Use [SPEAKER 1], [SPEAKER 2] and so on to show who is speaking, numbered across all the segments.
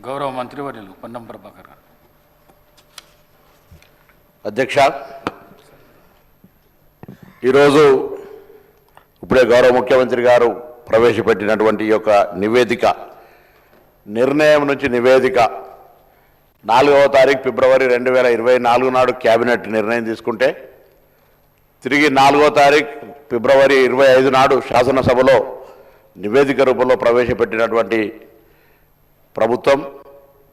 [SPEAKER 1] గౌరవ మంత్రివర్యులు పొన్నం ప్రభాకర్ గారు.
[SPEAKER 2] అధ్యక్ష, ఈరోజు ఇప్పుడే గౌరవ ముఖ్యమంత్రి గారు ప్రవేశపెట్టినటువంటి ఈ యొక్క నివేదిక, నిర్ణయం నుంచి నివేదిక 4వ తారీఖు ఫిబ్రవరి 2024 నాడు క్యాబినెట్ నిర్ణయం తీసుకుంటే, తిరిగి 4వ తారీఖు ఫిబ్రవరి 25 నాడు శాసనసభలో నివేదిక రూపంలో ప్రవేశపెట్టినటువంటి ప్రభుత్వం,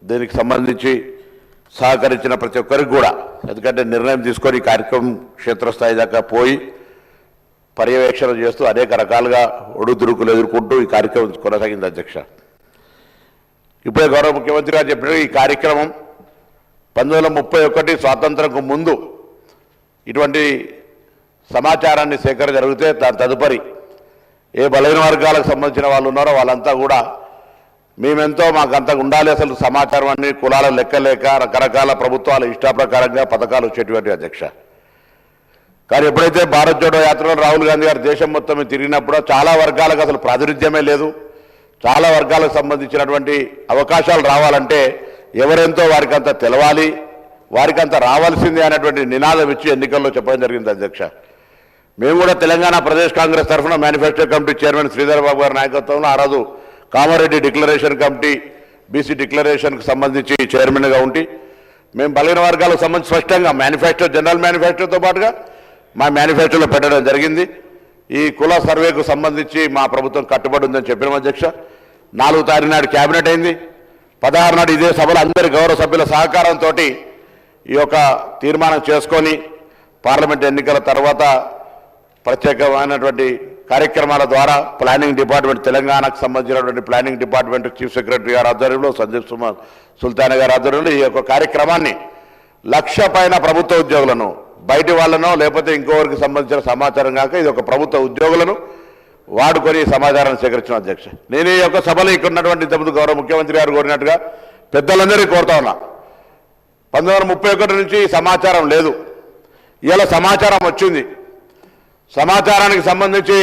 [SPEAKER 2] దీనికి సంబంధించి సహకరించిన ప్రతి ఒక్కరికి కూడా, ఎందుకంటే నిర్ణయం తీసుకొని కార్యక్రమం క్షేత్రస్థాయి దాకా పోయి పర్యవేక్షణ చేస్తూ అనేక రకాలుగా ఒడుదుడుకులు ఎదుర్కొంటూ ఈ కార్యక్రమం కొనసాగింది. అధ్యక్ష, ఇప్పుడే గౌరవ ముఖ్యమంత్రి గారు చెప్పిన ఈ కార్యక్రమం 1931 స్వాతంత్రంకు ముందు ఇటువంటి సమాచారాన్ని సేకరణ జరిగితే దాని తదుపరి ఏ బలహీన వర్గాలకు సంబంధించిన వాళ్ళు ఉన్నారో వాళ్ళంతా కూడా మేమెంతో మాకంతా ఉండాలి, అసలు సమాచారం అన్ని కులాల లెక్కలేక రకరకాల ప్రభుత్వాల ఇష్టాప్రకారంగా పథకాలు వచ్చేటువంటి. అధ్యక్ష, కానీ ఎప్పుడైతే భారత్ జోడో యాత్రలో రాహుల్ గాంధీ గారు దేశం మొత్తం తిరిగినప్పుడు చాలా వర్గాలకు అసలు ప్రాతినిధ్యమే లేదు, చాలా వర్గాలకు సంబంధించినటువంటి అవకాశాలు రావాలంటే ఎవరెంతో వారికి అంతా తెలవాలి, వారికి అంతా రావాల్సిందే అనేటువంటి నినాదం ఇచ్చి ఎన్నికల్లో చెప్పడం జరిగింది. అధ్యక్ష, మేము కూడా తెలంగాణ ప్రదేశ్ కాంగ్రెస్ తరఫున manifesto committee chairman Sridhar Babu గారి నాయకత్వంలో ఆ రోజు కామారెడ్డి డిక్లరేషన్ కమిటీ, బీసీ డిక్లరేషన్కి సంబంధించి చైర్మన్గా ఉండి మేము బలహీన వర్గాలకు సంబంధించి స్పష్టంగా మేనిఫెస్టో, జనరల్ మేనిఫెస్టోతో పాటుగా మా మేనిఫెస్టోలో పెట్టడం జరిగింది. ఈ కుల సర్వేకు సంబంధించి మా ప్రభుత్వం కట్టుబడి ఉందని చెప్పిన. అధ్యక్ష, 4వ తారీఖు నాడు క్యాబినెట్ అయింది. 16 నాడు ఇదే సభలో అందరి గౌరవ సభ్యుల సహకారంతో ఈ యొక్క తీర్మానం చేసుకొని పార్లమెంట్ ఎన్నికల తర్వాత ప్రత్యేకమైనటువంటి కార్యక్రమాల ద్వారా ప్లానింగ్ డిపార్ట్మెంట్, తెలంగాణకు సంబంధించినటువంటి ప్లానింగ్ డిపార్ట్మెంట్ చీఫ్ సెక్రటరీ గారి ఆధ్వర్యంలో, సందీప్ సుల్తాన్ గారి ఆధ్వర్యంలో ఈ యొక్క కార్యక్రమాన్ని 1,00,000 పైన ప్రభుత్వ ఉద్యోగులను, బయటి వాళ్ళనో లేకపోతే ఇంకోవరికి సంబంధించిన సమాచారం కాక ఇది ఒక ప్రభుత్వ ఉద్యోగులను వాడుకొని సమాచారాన్ని సేకరించిన. అధ్యక్ష, నేను ఈ యొక్క సభలో ఇక్కడ ఉన్నటువంటి ఇంతకుముందు గౌరవ ముఖ్యమంత్రి గారు కోరినట్టుగా పెద్దలందరినీ కోరుతా ఉన్నా. 1931 నుంచి సమాచారం లేదు, ఇలా సమాచారం వచ్చింది. సమాచారానికి సంబంధించి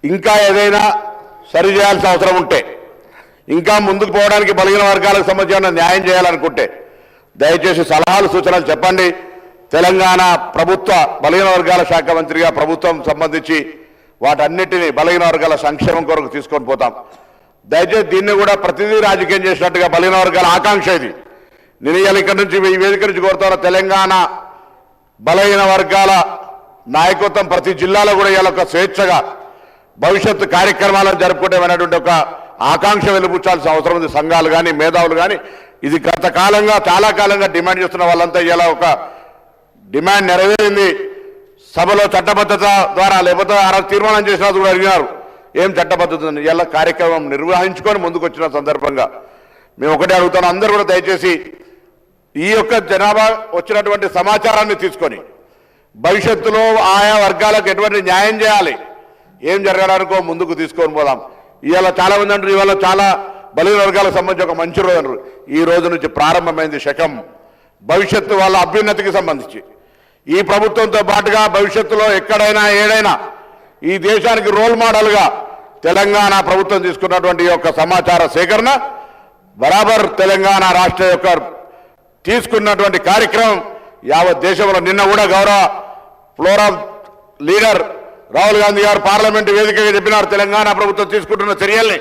[SPEAKER 2] ఇంకా ఏదైనా సరిచేయాల్సిన అవసరం ఉంటే, ఇంకా ముందుకు పోవడానికి బలహీన వర్గాలకు సంబంధించిన న్యాయం చేయాలనుకుంటే దయచేసి సలహాలు సూచనలు చెప్పండి. తెలంగాణ ప్రభుత్వ బలహీన వర్గాల శాఖ మంత్రిగా ప్రభుత్వం సంబంధించి వాటన్నిటినీ బలహీన వర్గాల సంక్షేమం కొరకు తీసుకొని పోతాం. దయచేసి దీన్ని కూడా ప్రతిదీ రాజకీయం చేసినట్టుగా బలహీన వర్గాల ఆకాంక్ష ఇది. నేను ఇవాళ ఇక్కడ నుంచి ఈ వేదిక నుంచి కోరుతాను, తెలంగాణ బలహీన వర్గాల నాయకత్వం ప్రతి జిల్లాలో కూడా ఇవాళ ఒక స్వేచ్ఛగా భవిష్యత్తు కార్యక్రమాలను జరుపుకుంటామనేటువంటి ఒక ఆకాంక్ష వెలుపుచ్చాల్సిన అవసరం ఉంది. సంఘాలు కానీ మేధావులు కానీ ఇది గత కాలంగా చాలా కాలంగా డిమాండ్ చేస్తున్న వాళ్ళంతా ఇలా ఒక డిమాండ్ నెరవేరింది. సభలో చట్టబద్ధత ద్వారా లేకపోతే ఆ తీర్మానం చేసినా కూడా అడిగినారు ఏం చట్టబద్ధత ఇలా కార్యక్రమం నిర్వహించుకొని ముందుకు వచ్చిన సందర్భంగా మేము ఒకటే అడుగుతాను, అందరూ కూడా దయచేసి ఈ యొక్క జనాభా వచ్చినటువంటి సమాచారాన్ని తీసుకొని భవిష్యత్తులో ఆయా వర్గాలకు ఎటువంటి న్యాయం చేయాలి, ఏం జరగడానికో ముందుకు తీసుకొని పోదాం. ఇవాళ చాలా మంది అంటారు, ఇవాళ చాలా బలహీన వర్గాలకు సంబంధించి ఒక మంచి రోజు అంటారు. ఈ రోజు నుంచి ప్రారంభమైంది శకం భవిష్యత్తు వాళ్ళ అభ్యున్నతికి సంబంధించి. ఈ ప్రభుత్వంతో పాటుగా భవిష్యత్తులో ఎక్కడైనా ఏడైనా ఈ దేశానికి రోల్ మోడల్గా తెలంగాణ ప్రభుత్వం తీసుకున్నటువంటి యొక్క సమాచార సేకరణ బరాబర్ తెలంగాణ రాష్ట్ర యొక్క తీసుకున్నటువంటి కార్యక్రమం యావత్ దేశంలో. నిన్న కూడా గౌరవ ఫ్లోరా లీడర్ రాహుల్ గాంధీ గారు పార్లమెంటు వేదికగా చెప్పినారు, తెలంగాణ ప్రభుత్వం తీసుకుంటున్న చర్యల్ని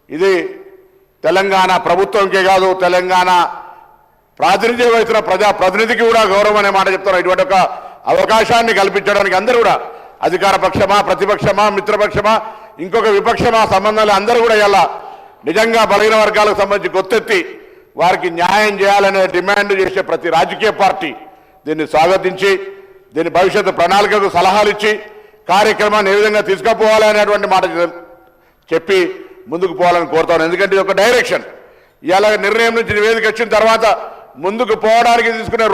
[SPEAKER 2] ఇది తెలంగాణ ప్రభుత్వంకే కాదు, తెలంగాణ ప్రాతినిధ్యం వహిస్తున్న ప్రజాప్రతినిధికి కూడా గౌరవం అనే మాట చెప్తున్నారు. ఇటువంటి ఒక అవకాశాన్ని కల్పించడానికి అందరూ కూడా అధికార పక్షమా, ప్రతిపక్షమా, మిత్రపక్షమా, ఇంకొక విపక్షమా సంబంధాలు అందరూ కూడా ఇలా నిజంగా బలహీన వర్గాలకు సంబంధించి గొత్తెత్తి వారికి న్యాయం చేయాలనే డిమాండ్ చేసే ప్రతి రాజకీయ పార్టీ దీన్ని స్వాగతించి దీని భవిష్యత్తు ప్రణాళికకు సలహాలు ఇచ్చి కార్యక్రమాన్ని ఏ విధంగా తీసుకుపోవాలి అనేటువంటి మాట చెప్పి ముందుకు పోవాలని కోరుతాను. ఎందుకంటే ఇది ఒక డైరెక్షన్. ఇవాళ నిర్ణయం నుంచి నివేదిక వచ్చిన తర్వాత ముందుకు పోవడానికి తీసుకునే